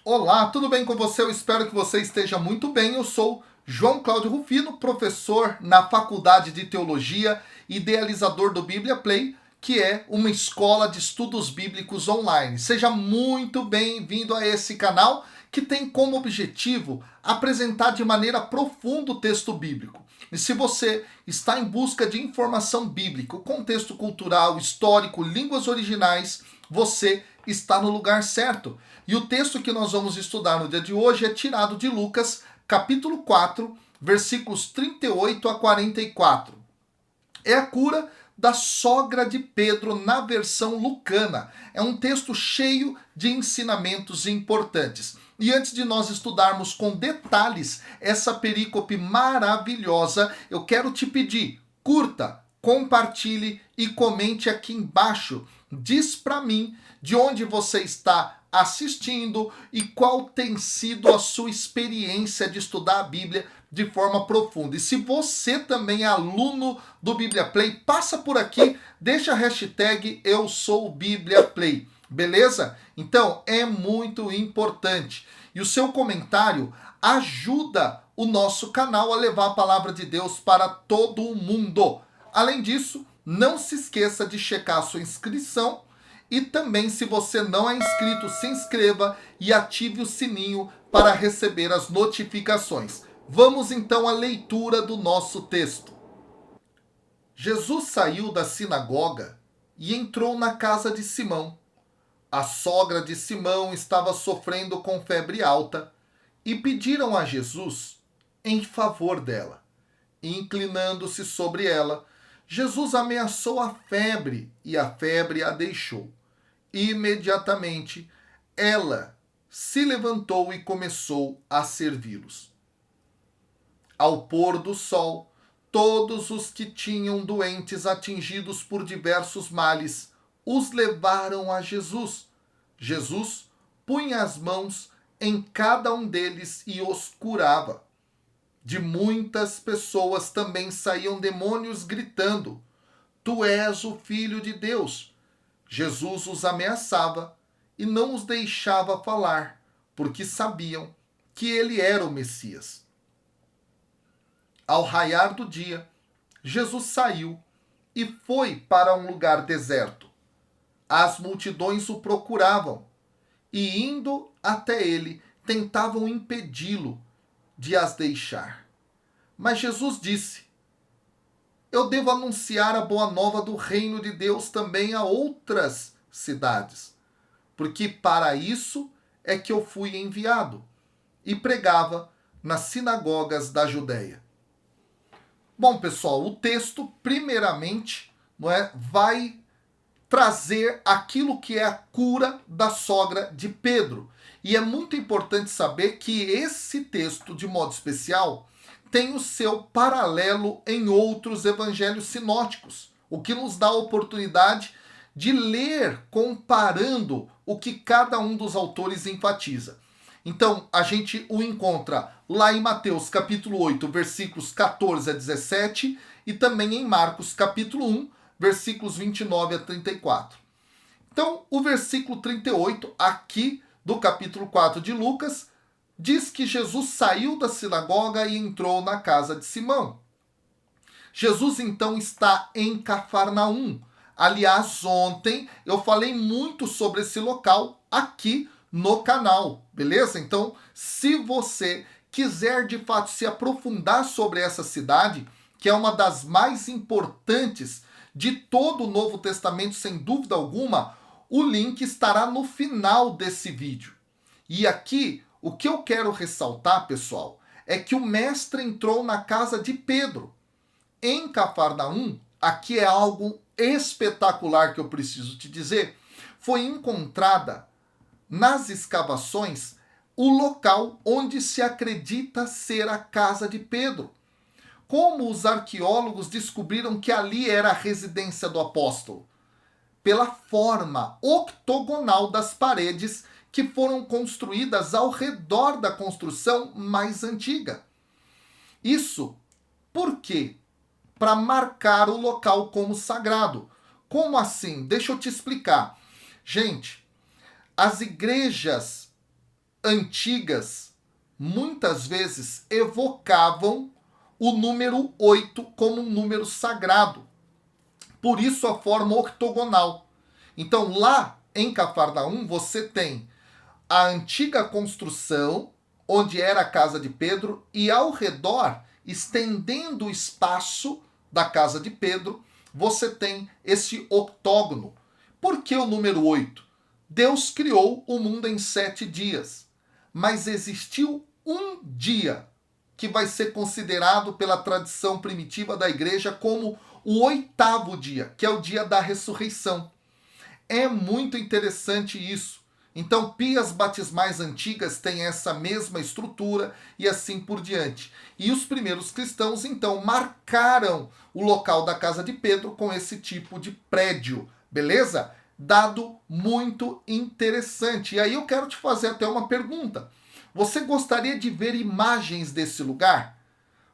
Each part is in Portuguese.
Olá, tudo bem com você? Eu espero que você esteja muito bem. Eu sou João Cláudio Rufino, professor na Faculdade de Teologia, idealizador do Bíblia Play, que é uma escola de estudos bíblicos online. Seja muito bem-vindo a esse canal que tem como objetivo apresentar de maneira profunda o texto bíblico. E se você está em busca de informação bíblica, contexto cultural, histórico, línguas originais, você está no lugar certo. E o texto que nós vamos estudar no dia de hoje é tirado de Lucas, capítulo 4, versículos 38 a 44. É a cura da sogra de Pedro na versão lucana. É um texto cheio de ensinamentos importantes. E antes de nós estudarmos com detalhes essa perícope maravilhosa, eu quero te pedir, curta, compartilhe e comente aqui embaixo. Diz para mim de onde você está assistindo e qual tem sido a sua experiência de estudar a Bíblia de forma profunda. E se você também é aluno do Bíblia Play, passa por aqui, deixa a hashtag Eu Sou Bíblia Play, beleza? Então é muito importante. E o seu comentário ajuda o nosso canal a levar a palavra de Deus para todo o mundo. Além disso, não se esqueça de checar a sua inscrição e também, se você não é inscrito, se inscreva e ative o sininho para receber as notificações. Vamos então à leitura do nosso texto. Jesus saiu da sinagoga e entrou na casa de Simão. A sogra de Simão estava sofrendo com febre alta e pediram a Jesus em favor dela. Inclinando-se sobre ela, Jesus ameaçou a febre e a febre a deixou. Imediatamente, ela se levantou e começou a servi-los. Ao pôr do sol, todos os que tinham doentes atingidos por diversos males os levaram a Jesus. Jesus punha as mãos em cada um deles e os curava. De muitas pessoas também saíam demônios gritando: Tu és o Filho de Deus. Jesus os ameaçava e não os deixava falar, porque sabiam que ele era o Messias. Ao raiar do dia, Jesus saiu e foi para um lugar deserto. As multidões o procuravam e, indo até ele, tentavam impedi-lo de as deixar. Mas Jesus disse: Eu devo anunciar a boa nova do reino de Deus também a outras cidades, porque para isso é que eu fui enviado. E pregava nas sinagogas da Judéia. Bom, pessoal, o texto, primeiramente, vai trazer aquilo que é a cura da sogra de Pedro. E é muito importante saber que esse texto, de modo especial, tem o seu paralelo em outros evangelhos sinóticos, o que nos dá a oportunidade de ler comparando o que cada um dos autores enfatiza. Então, a gente o encontra lá em Mateus capítulo 8, versículos 14 a 17 e também em Marcos capítulo 1, versículos 29 a 34. Então, o versículo 38 aqui do capítulo 4 de Lucas diz que Jesus saiu da sinagoga e entrou na casa de Simão. Jesus então está em Cafarnaum. Aliás, ontem eu falei muito sobre esse local aqui no canal, beleza? Então, se você quiser de fato se aprofundar sobre essa cidade, que é uma das mais importantes de todo o Novo Testamento, sem dúvida alguma, o link estará no final desse vídeo. E aqui, o que eu quero ressaltar, pessoal, é que o mestre entrou na casa de Pedro. Em Cafarnaum, aqui é algo espetacular que eu preciso te dizer, foi encontrada nas escavações o local onde se acredita ser a casa de Pedro. Como os arqueólogos descobriram que ali era a residência do apóstolo? Pela forma octogonal das paredes que foram construídas ao redor da construção mais antiga. Isso por quê? Para marcar o local como sagrado. Como assim? Deixa eu te explicar. Gente, as igrejas antigas muitas vezes evocavam o número 8 como um número sagrado. Por isso a forma octogonal. Então lá em Cafarnaum você tem a antiga construção, onde era a casa de Pedro, e ao redor, estendendo o espaço da casa de Pedro, você tem esse octógono. Por que o número 8? Deus criou o mundo em 7 dias, mas existiu um dia que vai ser considerado pela tradição primitiva da igreja como o 8º dia, que é o dia da ressurreição. É muito interessante isso. Então, pias batismais antigas têm essa mesma estrutura e assim por diante. E os primeiros cristãos, então, marcaram o local da casa de Pedro com esse tipo de prédio, beleza? Dado muito interessante. E aí eu quero te fazer até uma pergunta. Você gostaria de ver imagens desse lugar?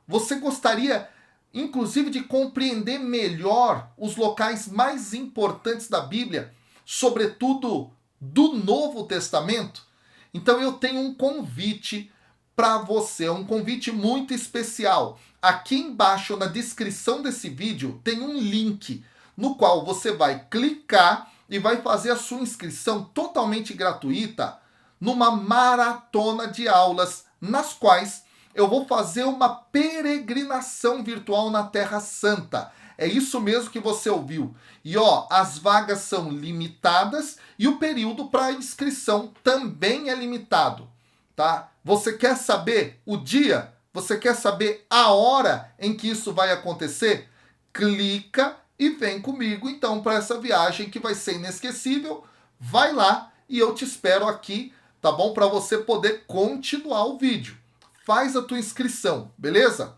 Você gostaria, inclusive, de compreender melhor os locais mais importantes da Bíblia, sobretudo do Novo Testamento? Então eu tenho um convite para você, um convite muito especial. Aqui embaixo na descrição desse vídeo tem um link no qual você vai clicar e vai fazer a sua inscrição totalmente gratuita numa maratona de aulas nas quais eu vou fazer uma peregrinação virtual na Terra Santa. É isso mesmo que você ouviu. E as vagas são limitadas e o período para inscrição também é limitado, tá? Você quer saber o dia? Você quer saber a hora em que isso vai acontecer? Clica e vem comigo então para essa viagem que vai ser inesquecível. Vai lá e eu te espero aqui, tá bom? Para você poder continuar o vídeo. Faz a tua inscrição, beleza?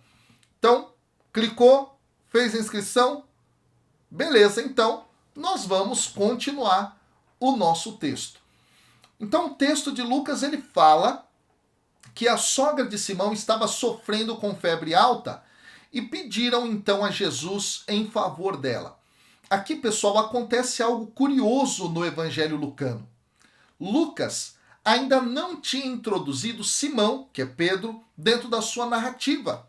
Então, clicou, fez a inscrição? Beleza, então nós vamos continuar o nosso texto. Então o texto de Lucas ele fala que a sogra de Simão estava sofrendo com febre alta e pediram então a Jesus em favor dela. Aqui, pessoal, acontece algo curioso no Evangelho Lucano. Lucas ainda não tinha introduzido Simão, que é Pedro, dentro da sua narrativa.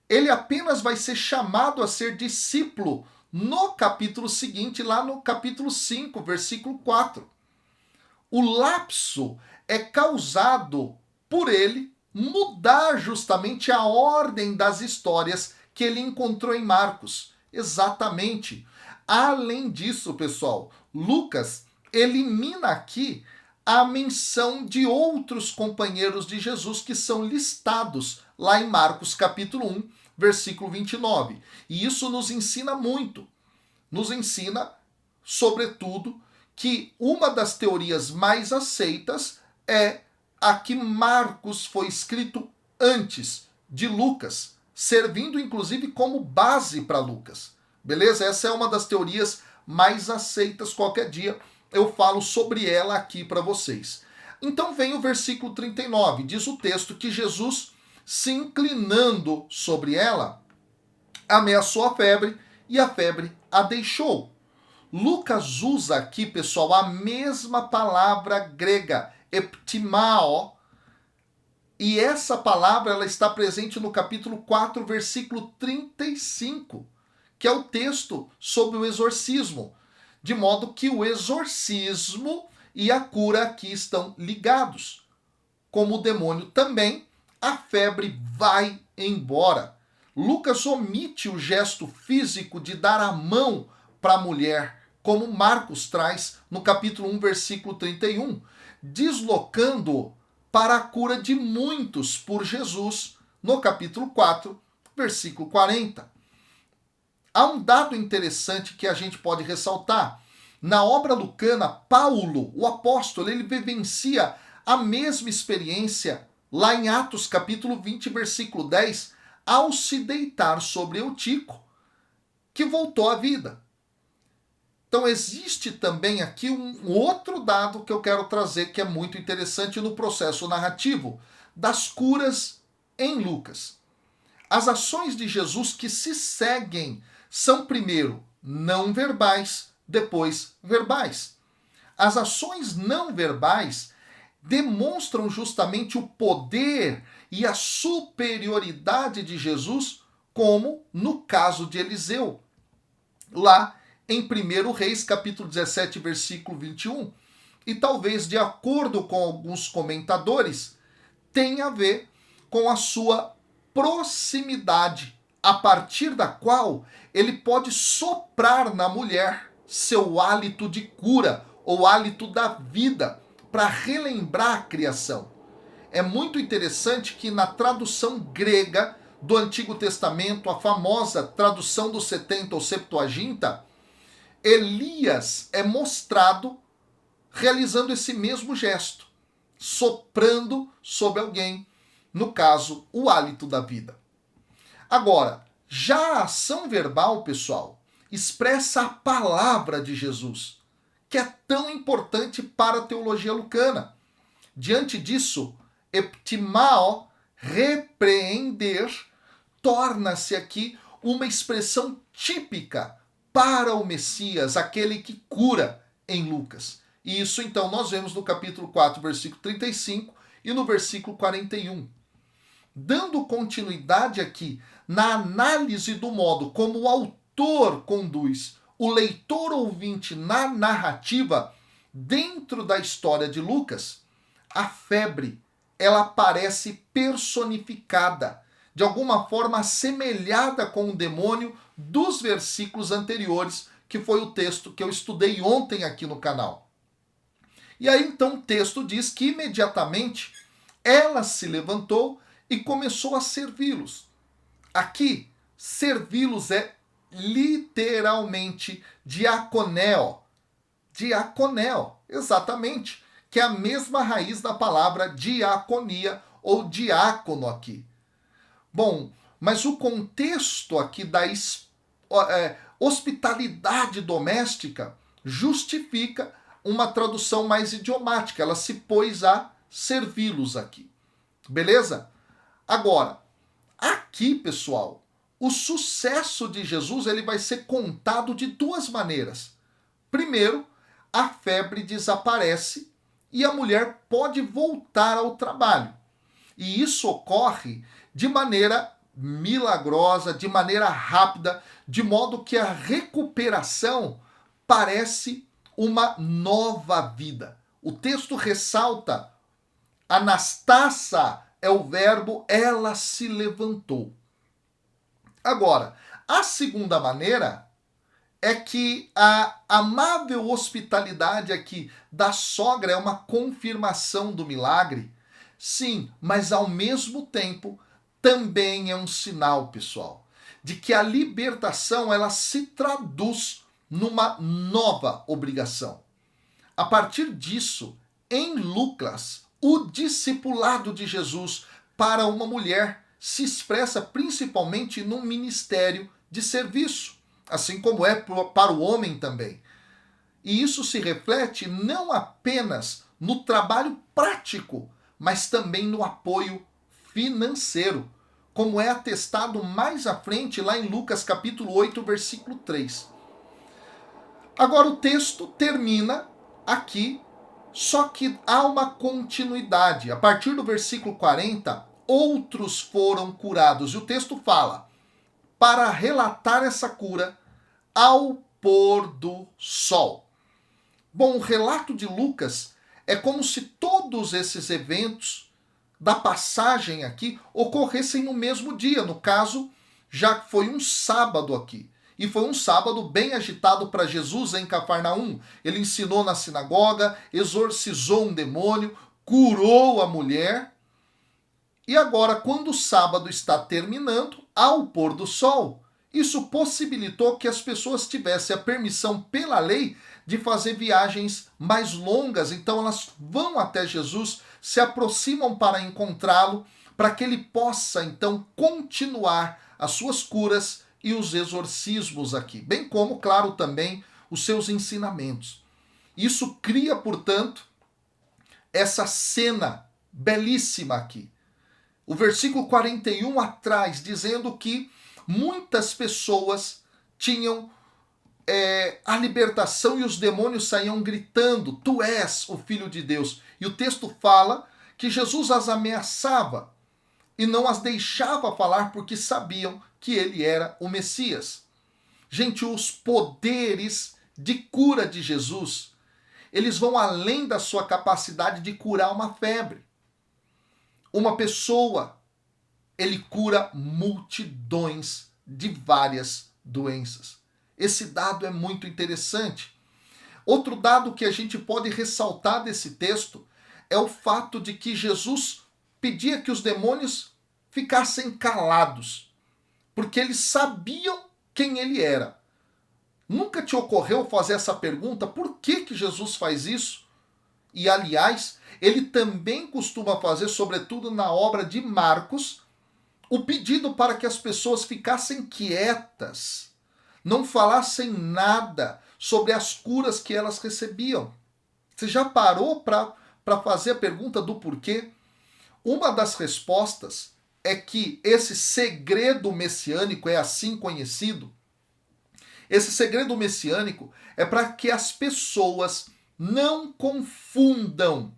Ele apenas vai ser chamado a ser discípulo no capítulo seguinte, lá no capítulo 5, versículo 4. O lapso é causado por ele mudar justamente a ordem das histórias que ele encontrou em Marcos. Exatamente. Além disso, pessoal, Lucas elimina aqui a menção de outros companheiros de Jesus que são listados lá em Marcos capítulo 1, versículo 29. E isso nos ensina muito. Nos ensina, sobretudo, que uma das teorias mais aceitas é a que Marcos foi escrito antes de Lucas, servindo inclusive como base para Lucas. Beleza? Essa é uma das teorias mais aceitas. Qualquer dia eu falo sobre ela aqui para vocês. Então vem o versículo 39, diz o texto que Jesus, se inclinando sobre ela, ameaçou a febre e a febre a deixou. Lucas usa aqui, pessoal, a mesma palavra grega, eptimao, e essa palavra ela está presente no capítulo 4, versículo 35, que é o texto sobre o exorcismo, de modo que o exorcismo e a cura aqui estão ligados. Como o demônio também, a febre vai embora. Lucas omite o gesto físico de dar a mão para a mulher, como Marcos traz no capítulo 1, versículo 31, deslocando para a cura de muitos por Jesus, no capítulo 4, versículo 40. Há um dado interessante que a gente pode ressaltar. Na obra lucana, Paulo, o apóstolo, ele vivencia a mesma experiência lá em Atos capítulo 20, versículo 10, ao se deitar sobre Eutico, que voltou à vida. Então existe também aqui um outro dado que eu quero trazer que é muito interessante no processo narrativo das curas em Lucas. As ações de Jesus que se seguem são primeiro não verbais, depois verbais. As ações não verbais, demonstram justamente o poder e a superioridade de Jesus, como no caso de Eliseu, lá em 1 Reis, capítulo 17, versículo 21. E talvez, de acordo com alguns comentadores, tenha a ver com a sua proximidade, a partir da qual ele pode soprar na mulher seu hálito de cura, ou hálito da vida, para relembrar a criação. É muito interessante que na tradução grega do Antigo Testamento, a famosa tradução do 70 ou Septuaginta, Elias é mostrado realizando esse mesmo gesto, soprando sobre alguém, no caso, o hálito da vida. Agora, já a ação verbal, pessoal, expressa a palavra de Jesus, que é tão importante para a teologia lucana. Diante disso, eptimao, repreender, torna-se aqui uma expressão típica para o Messias, aquele que cura em Lucas. E isso então nós vemos no capítulo 4, versículo 35 e no versículo 41. Dando continuidade aqui na análise do modo como o autor conduz o leitor ouvinte na narrativa dentro da história de Lucas, a febre, ela aparece personificada, de alguma forma assemelhada com o demônio dos versículos anteriores, que foi o texto que eu estudei ontem aqui no canal. E aí então o texto diz que imediatamente ela se levantou e começou a servi-los. Aqui, servi-los é literalmente diaconeo. Diaconeo, exatamente, que é a mesma raiz da palavra diaconia ou diácono aqui. Bom, mas o contexto aqui da hospitalidade doméstica justifica uma tradução mais idiomática. Ela se pôs a servi-los aqui. Beleza? Agora, aqui, pessoal, o sucesso de Jesus ele vai ser contado de duas maneiras. Primeiro, a febre desaparece e a mulher pode voltar ao trabalho. E isso ocorre de maneira milagrosa, de maneira rápida, de modo que a recuperação parece uma nova vida. O texto ressalta: Anastasa é o verbo, ela se levantou. Agora, a segunda maneira é que a amável hospitalidade aqui da sogra é uma confirmação do milagre. Sim, mas ao mesmo tempo também é um sinal, pessoal, de que a libertação ela se traduz numa nova obrigação. A partir disso, em Lucas, o discipulado de Jesus para uma mulher se expressa principalmente num ministério de serviço, assim como é para o homem também. E isso se reflete não apenas no trabalho prático, mas também no apoio financeiro, como é atestado mais à frente lá em Lucas capítulo 8, versículo 3. Agora o texto termina aqui, só que há uma continuidade. A partir do versículo 40, outros foram curados. E o texto fala, para relatar essa cura ao pôr do sol. Bom, o relato de Lucas é como se todos esses eventos da passagem aqui ocorressem no mesmo dia. No caso, já foi um sábado aqui. E foi um sábado bem agitado para Jesus em Cafarnaum. Ele ensinou na sinagoga, exorcizou um demônio, curou a mulher. E agora, quando o sábado está terminando, ao pôr do sol, isso possibilitou que as pessoas tivessem a permissão pela lei de fazer viagens mais longas. Então elas vão até Jesus, se aproximam para encontrá-lo, para que ele possa então continuar as suas curas e os exorcismos aqui, bem como, claro, também os seus ensinamentos. Isso cria, portanto, essa cena belíssima aqui. O versículo 41 atrás, dizendo que muitas pessoas tinham a libertação e os demônios saíam gritando: tu és o Filho de Deus. E o texto fala que Jesus as ameaçava e não as deixava falar porque sabiam que ele era o Messias. Gente, os poderes de cura de Jesus, eles vão além da sua capacidade de curar uma febre. Uma pessoa, ele cura multidões de várias doenças. Esse dado é muito interessante. Outro dado que a gente pode ressaltar desse texto é o fato de que Jesus pedia que os demônios ficassem calados, porque eles sabiam quem ele era. Nunca te ocorreu fazer essa pergunta? Por que Jesus faz isso? E, aliás, ele também costuma fazer, sobretudo na obra de Marcos, o pedido para que as pessoas ficassem quietas, não falassem nada sobre as curas que elas recebiam. Você já parou para fazer a pergunta do porquê? Uma das respostas é que esse segredo messiânico é assim conhecido. Esse segredo messiânico é para que as pessoas não confundam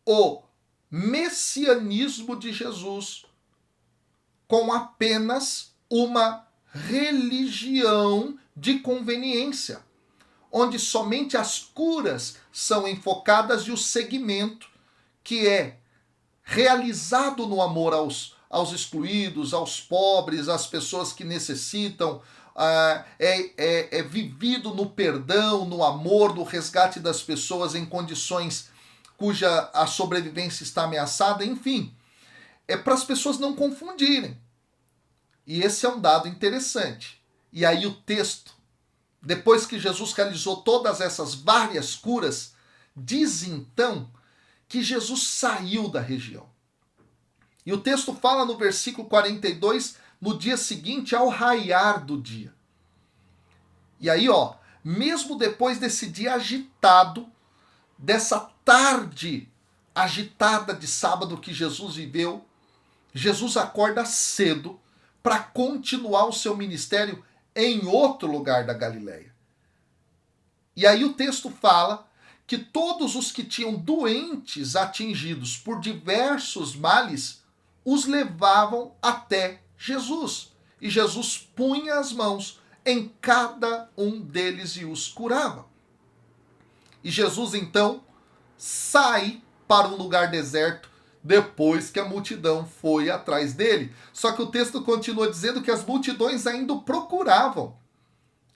o messianismo de Jesus com apenas uma religião de conveniência, onde somente as curas são enfocadas e o segmento que é realizado no amor aos excluídos, aos pobres, às pessoas que necessitam, é vivido no perdão, no amor, no resgate das pessoas em condições cuja a sobrevivência está ameaçada, enfim. É para as pessoas não confundirem. E esse é um dado interessante. E aí o texto, depois que Jesus realizou todas essas várias curas, diz então que Jesus saiu da região. E o texto fala no versículo 42, no dia seguinte ao raiar do dia. E aí, mesmo depois desse dia agitado, dessa tarde agitada de sábado que Jesus viveu, Jesus acorda cedo para continuar o seu ministério em outro lugar da Galileia. E aí o texto fala que todos os que tinham doentes atingidos por diversos males os levavam até Jesus. E Jesus punha as mãos em cada um deles e os curava. E Jesus então sai para um lugar deserto depois que a multidão foi atrás dele. Só que o texto continua dizendo que as multidões ainda o procuravam.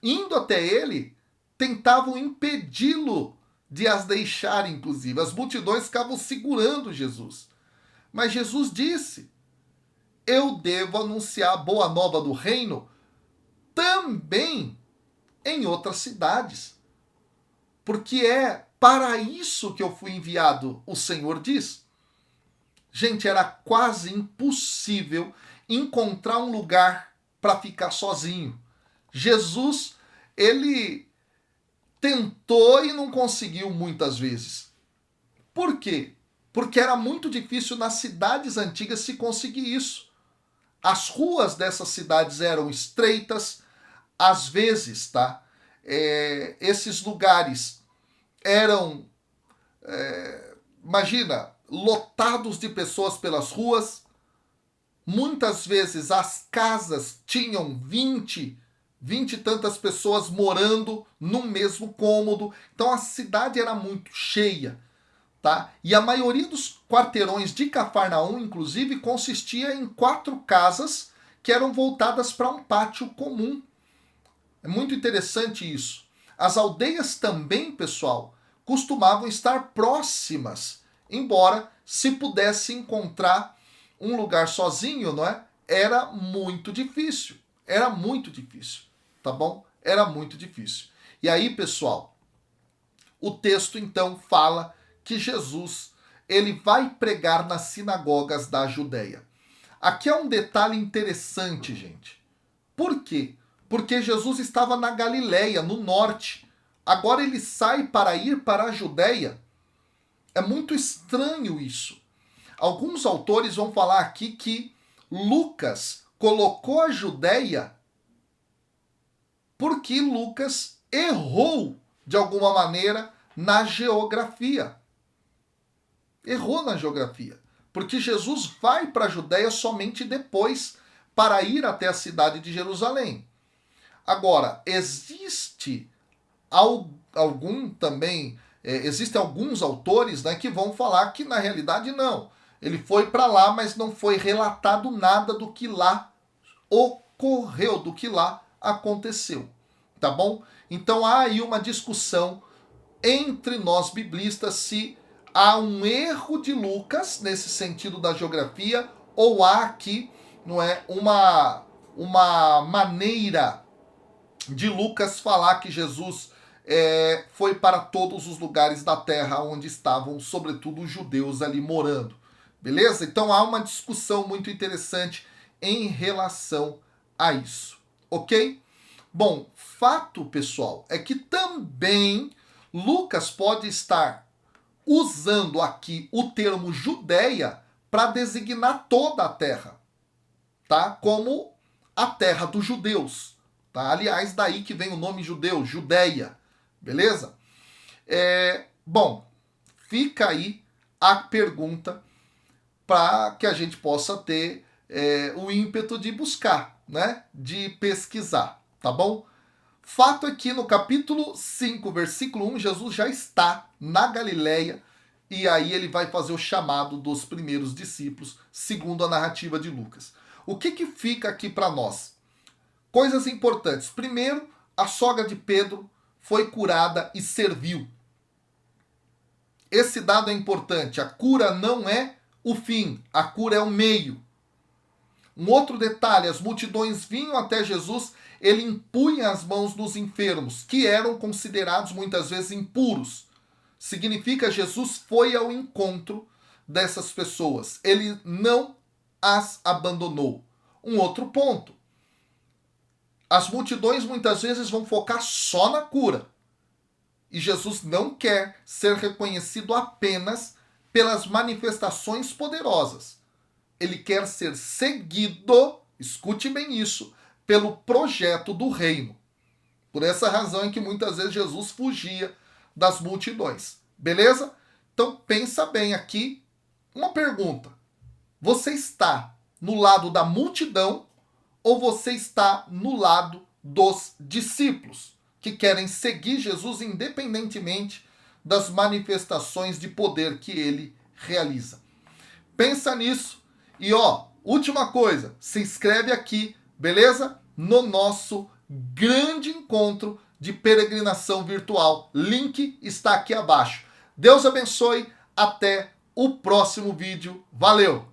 Indo até ele, tentavam impedi-lo de as deixar, inclusive. As multidões ficavam segurando Jesus. Mas Jesus disse: eu devo anunciar a boa nova do reino também em outras cidades. Porque é para isso que eu fui enviado, o Senhor diz. Gente, era quase impossível encontrar um lugar para ficar sozinho. Jesus, ele tentou e não conseguiu muitas vezes. Por quê? Porque era muito difícil nas cidades antigas se conseguir isso. As ruas dessas cidades eram estreitas, às vezes, esses lugares eram, imagina, lotados de pessoas pelas ruas. Muitas vezes as casas tinham 20 e tantas pessoas morando num mesmo cômodo. Então a cidade era muito cheia. E a maioria dos quarteirões de Cafarnaum, inclusive, consistia em 4 casas que eram voltadas para um pátio comum. É muito interessante isso. As aldeias também, pessoal, costumavam estar próximas, embora se pudesse encontrar um lugar sozinho, não é? Era muito difícil. Era muito difícil, tá bom? Era muito difícil. E aí, pessoal, o texto então fala que Jesus, ele vai pregar nas sinagogas da Judéia. Aqui é um detalhe interessante, gente. Por quê? Porque Jesus estava na Galileia, no norte. Agora ele sai para ir para a Judéia. É muito estranho isso. Alguns autores vão falar aqui que Lucas colocou a Judéia Porque Lucas errou, de alguma maneira, na geografia. Errou na geografia. Porque Jesus vai para a Judéia somente depois para ir até a cidade de Jerusalém. Agora, existem alguns autores, né, que vão falar que na realidade não. Ele foi para lá, mas não foi relatado nada do que lá ocorreu, do que lá aconteceu. Tá bom? Então há aí uma discussão entre nós biblistas se há um erro de Lucas nesse sentido da geografia ou há aqui, não é, uma maneira de Lucas falar que Jesus foi para todos os lugares da terra onde estavam, sobretudo, os judeus ali morando. Beleza? Então há uma discussão muito interessante em relação a isso. Ok? Bom, fato, pessoal, é que também Lucas pode estar usando aqui o termo Judéia para designar toda a terra, tá? Como a terra dos judeus, tá? Aliás, daí que vem o nome judeu, Judéia, beleza? Bom, fica aí a pergunta para que a gente possa ter o ímpeto de buscar, né? De pesquisar, tá bom? Fato é que no capítulo 5, versículo 1, Jesus já está na Galileia e aí ele vai fazer o chamado dos primeiros discípulos, segundo a narrativa de Lucas. O que fica aqui para nós? Coisas importantes. Primeiro, a sogra de Pedro foi curada e serviu. Esse dado é importante. A cura não é o fim, a cura é o meio. Um outro detalhe, as multidões vinham até Jesus, ele impunha as mãos nos enfermos, que eram considerados muitas vezes impuros. Significa Jesus foi ao encontro dessas pessoas. Ele não as abandonou. Um outro ponto. As multidões muitas vezes vão focar só na cura. E Jesus não quer ser reconhecido apenas pelas manifestações poderosas. Ele quer ser seguido, escute bem isso, pelo projeto do reino. Por essa razão é que muitas vezes Jesus fugia das multidões. Beleza? Então pensa bem aqui. Uma pergunta. Você está no lado da multidão ou você está no lado dos discípulos que querem seguir Jesus independentemente das manifestações de poder que ele realiza? Pensa nisso. E última coisa, se inscreve aqui, beleza? No nosso grande encontro de peregrinação virtual. Link está aqui abaixo. Deus abençoe. Até o próximo vídeo. Valeu!